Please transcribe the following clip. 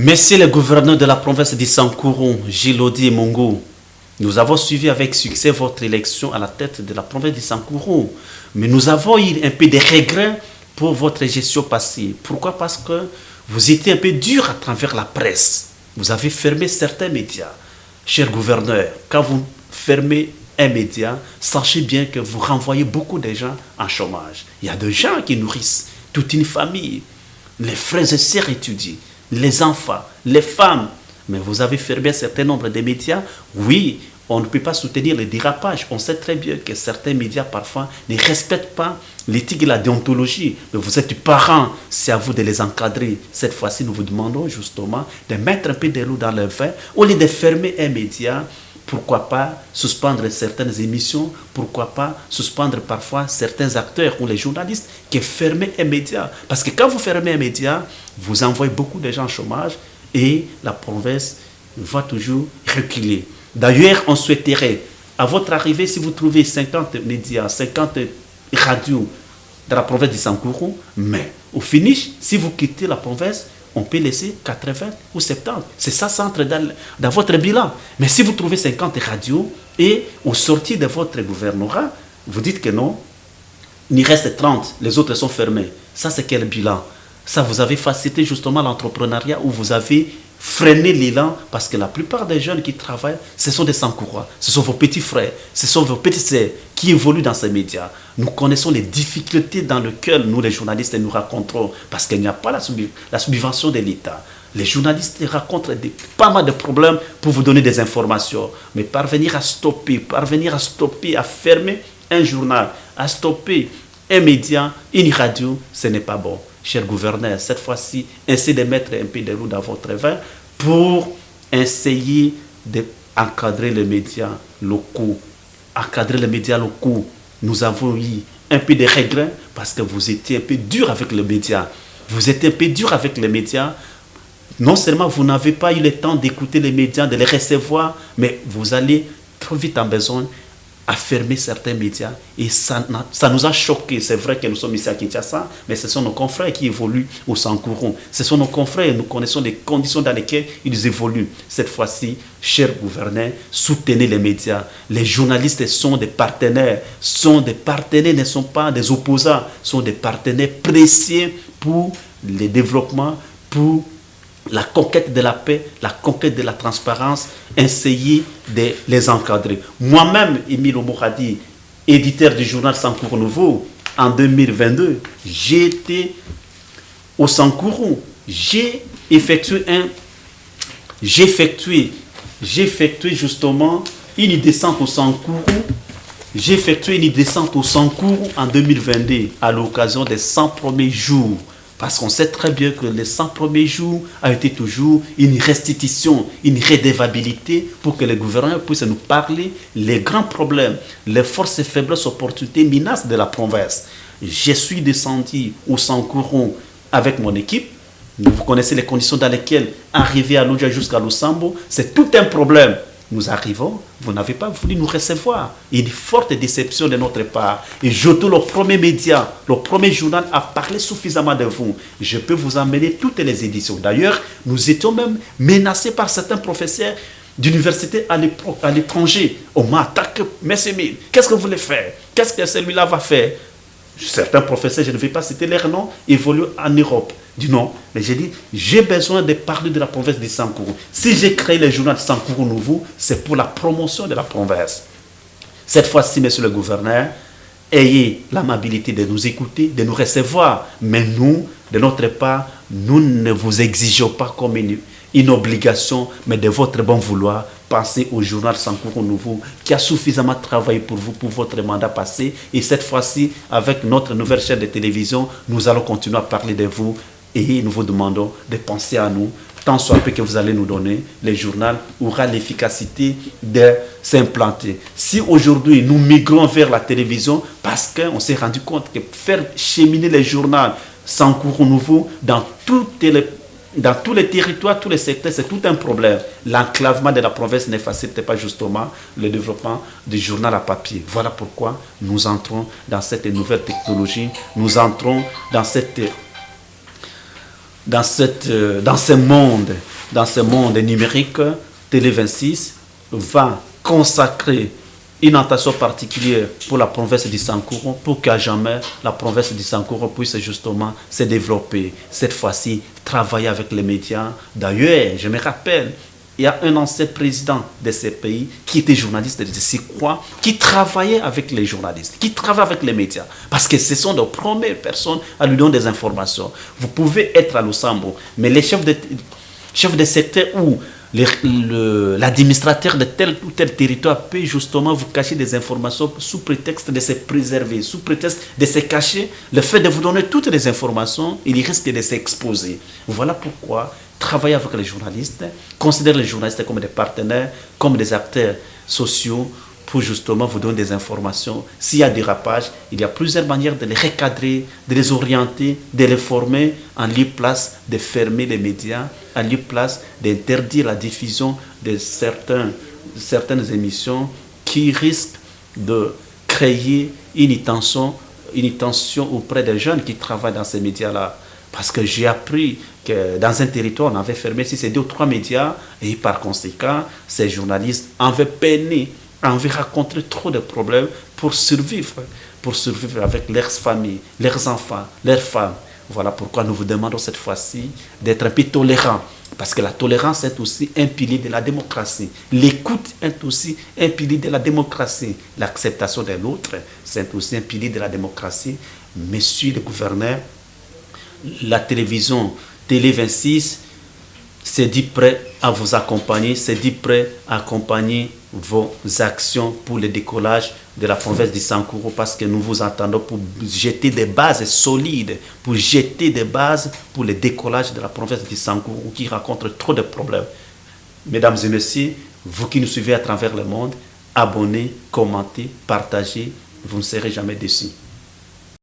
Messieurs les gouverneurs de la province de Sankourou, Gilodi et Mongo, nous avons suivi avec succès votre élection à la tête de la province de Sankourou. Mais nous avons eu un peu de regrets pour votre gestion passée. Pourquoi? Parce que vous étiez un peu dur à travers la presse. Vous avez fermé certains médias. Cher gouverneur, quand vous fermez un média, sachez bien que vous renvoyez beaucoup de gens en chômage. Il y a des gens qui nourrissent toute une famille. Les frères et sœurs étudient, les enfants, les femmes. Mais vous avez fermé un certain nombre de médias. Oui, on ne peut pas soutenir le dérapage. On sait très bien que certains médias, parfois, ne respectent pas l'éthique et la déontologie. Mais vous êtes parents, c'est à vous de les encadrer. Cette fois-ci, nous vous demandons justement de mettre un peu de l'eau dans le vin. Au lieu de fermer un média, pourquoi pas suspendre certaines émissions, pourquoi pas suspendre parfois certains acteurs ou les journalistes qui ferment un média. Parce que quand vous fermez un média, vous envoyez beaucoup de gens au chômage et la province va toujours reculer. D'ailleurs, on souhaiterait, à votre arrivée, si vous trouvez 50 médias, 50 radios dans la province de Sankourou, mais au finish, si vous quittez la province, on peut laisser 80 ou 70. C'est ça, ça entre dans votre bilan. Mais si vous trouvez 50 radios et au sortir de votre gouvernorat, vous dites que non, il reste 30, les autres sont fermés. Ça, c'est quel bilan? Ça, vous avez facilité justement l'entrepreneuriat ou vous avez freiné l'élan parce que la plupart des jeunes qui travaillent, ce sont des Sankourois, ce sont vos petits frères, ce sont vos petits sœurs qui évoluent dans ces médias. Nous connaissons les difficultés dans lesquelles nous, les journalistes, nous rencontrons parce qu'il n'y a pas la subvention de l'État. Les journalistes rencontrent pas mal de problèmes pour vous donner des informations. Mais parvenir à stopper, à fermer un journal, à stopper un média, une radio, ce n'est pas bon. Cher gouverneur, cette fois-ci, essayez de mettre un peu de l'eau dans votre vin pour essayer d'encadrer les médias locaux. Encadrer les médias locaux. Nous avons eu un peu de regrets parce que vous étiez un peu dur avec les médias. Vous étiez un peu dur avec les médias. Non seulement vous n'avez pas eu le temps d'écouter les médias, de les recevoir, mais vous allez trop vite en besoin à fermer certains médias. Et ça nous a choqués. C'est vrai que nous sommes ici à Kinshasa, mais ce sont nos confrères qui évoluent au Sankourou. Ce sont nos confrères et nous connaissons les conditions dans lesquelles ils évoluent. Cette fois-ci, cher gouverneur, soutenez les médias. Les journalistes sont des partenaires. Ne sont pas des opposants. Sont des partenaires précieux pour le développement, pour la conquête de la paix, la conquête de la transparence, essayer de les encadrer. Moi-même, Émile Omouradi, éditeur du journal Sankourou Nouveau, en 2022, j'ai été au Sankourou. J'ai effectué justement une descente au Sankourou. J'ai effectué une descente au Sankourou en 2022 à l'occasion des 100 premiers jours. Parce qu'on sait très bien que les 100 premiers jours a été toujours une restitution, une redevabilité pour que les gouverneurs puissent nous parler les grands problèmes, les forces et faiblesses, opportunités, menaces de la province. Je suis descendu au Sankourou avec mon équipe. Vous connaissez les conditions dans lesquelles arriver à Lodja jusqu'à Lusambo, c'est tout un problème. Nous arrivons, vous n'avez pas voulu nous recevoir. Une forte déception de notre part. Et Joto, le premier média, le premier journal a parlé suffisamment de vous. Je peux vous emmener toutes les éditions. D'ailleurs, nous étions même menacés par certains professeurs d'université à l'étranger. On m'a attaqué, monsieur Mille, qu'est-ce que vous voulez faire? Qu'est-ce que celui-là va faire? Certains professeurs, je ne vais pas citer leur nom, évoluent en Europe. Du non, mais j'ai dit, j'ai besoin de parler de la province de Sankourou. Si j'ai créé le journal de Sankourou Nouveau, c'est pour la promotion de la province. Cette fois-ci, monsieur le gouverneur, ayez l'amabilité de nous écouter, de nous recevoir. Mais nous, de notre part, nous ne vous exigeons pas comme une obligation, mais de votre bon vouloir, pensez au journal Sankourou Nouveau qui a suffisamment travaillé pour vous, pour votre mandat passé. Et cette fois-ci, avec notre nouvelle chaîne de télévision, nous allons continuer à parler de vous et nous vous demandons de penser à nous. Tant soit peu que vous allez nous donner, le journal aura l'efficacité de s'implanter. Si aujourd'hui nous migrons vers la télévision, parce qu'on s'est rendu compte que faire cheminer le journal Sankourou Nouveau dans tous les territoires, tous les secteurs, c'est tout un problème. L'enclavement de la province ne facilite pas justement le développement du journal à papier. Voilà pourquoi nous entrons dans cette nouvelle technologie, nous entrons dans cette dans ce monde numérique, Télé 26 va consacrer une attention particulière pour la province du Sankuru, pour qu'à jamais la province du Sankuru puisse justement se développer. Cette fois-ci, travailler avec les médias. D'ailleurs, je me rappelle, il y a un ancien président de ce pays qui était journaliste de Sikwa, qui travaillait avec les journalistes, qui travaillait avec les médias. Parce que ce sont les premières personnes à lui donner des informations. Vous pouvez être à Lusambo, mais les chefs de secteur ou l'administrateur de tel ou tel territoire peut justement vous cacher des informations sous prétexte de se préserver, sous prétexte de se cacher. Le fait de vous donner toutes les informations, il risque de s'exposer. Voilà pourquoi travailler avec les journalistes, considérer les journalistes comme des partenaires, comme des acteurs sociaux, pour justement vous donner des informations. S'il y a des rapages, il y a plusieurs manières de les recadrer, de les orienter, de les former, en lieu place de fermer les médias, en lieu place d'interdire la diffusion de certaines émissions qui risquent de créer une tension auprès des jeunes qui travaillent dans ces médias-là. Parce que j'ai appris que dans un territoire, on avait fermé 2 ou 3 médias et par conséquent, ces journalistes avaient peiné, avaient rencontré trop de problèmes pour survivre avec leurs familles, leurs enfants, leurs femmes. Voilà pourquoi nous vous demandons cette fois-ci d'être un peu tolérants. Parce que la tolérance est aussi un pilier de la démocratie. L'écoute est aussi un pilier de la démocratie. L'acceptation de l'autre, c'est aussi un pilier de la démocratie. Monsieur le gouverneur, la télévision Télé 26 s'est dit prêt à vous accompagner, s'est dit prêt à accompagner vos actions pour le décollage de la province du Sankuru, parce que nous vous attendons pour jeter des bases solides, pour jeter des bases pour le décollage de la province du Sankuru qui rencontre trop de problèmes. Mesdames et messieurs, vous qui nous suivez à travers le monde, abonnez, commentez, partagez, vous ne serez jamais déçus.